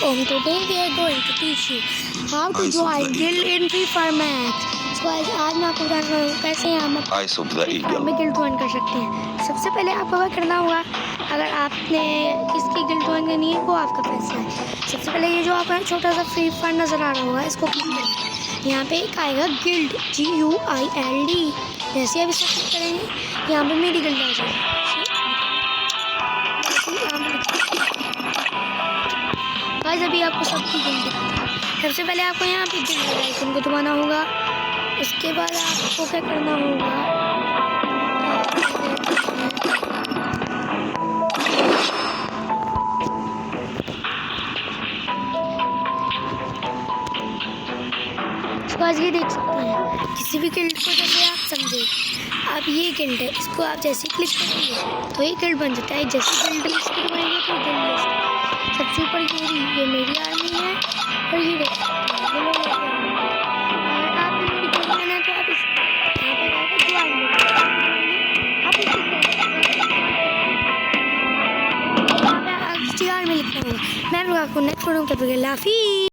welcome. Today we are going to teach you how to join guild in Free Fire Max. So आज मैं आपको बताऊंगा कैसे हम में गिल्ड ज्वाइन कर सकते हैं। सबसे पहले आपको क्या करना होगा, अगर आपने किसकी गिल्ड ज्वाइन करनी है वो आपका फैसला है। सबसे पहले ये जो आपका छोटा सा फ्री फायर नज़र आ रहा होगा इसको क्लिक करें। यहाँ पे एक आएगा गिल्ड GUILD। जैसे आप इसको क्लिक करेंगे यहाँ पे मेरी गिल्ड आ जाएगी। अभी आपको सबकी गिल्ड दिखाता है। सबसे पहले आपको यहाँ पे गिल्ड आइकन को दबाना होगा। उसके बाद आपको क्या करना होगा, आज ये देख सकते हैं किसी भी गिल्ड को, जैसे आप समझे आप ये गिल्ड है, इसको आप जैसे क्लिक करेंगे तो ये गिल्ड बन जाता है। जैसे गिल्ड लिस्ट करवाएंगे तो गिल्ड लिस्ट सबसे ऊपर ये मेरी आर्मी है और ये देख सकते हैं ये लोग अगर आप मेरी गिल्ड में है तो आप इस यहाँ पे आएगा जो आर्मी आप इसी आर्मी लिखना होगा। मैं आपको नेक्स्ट वीडियो में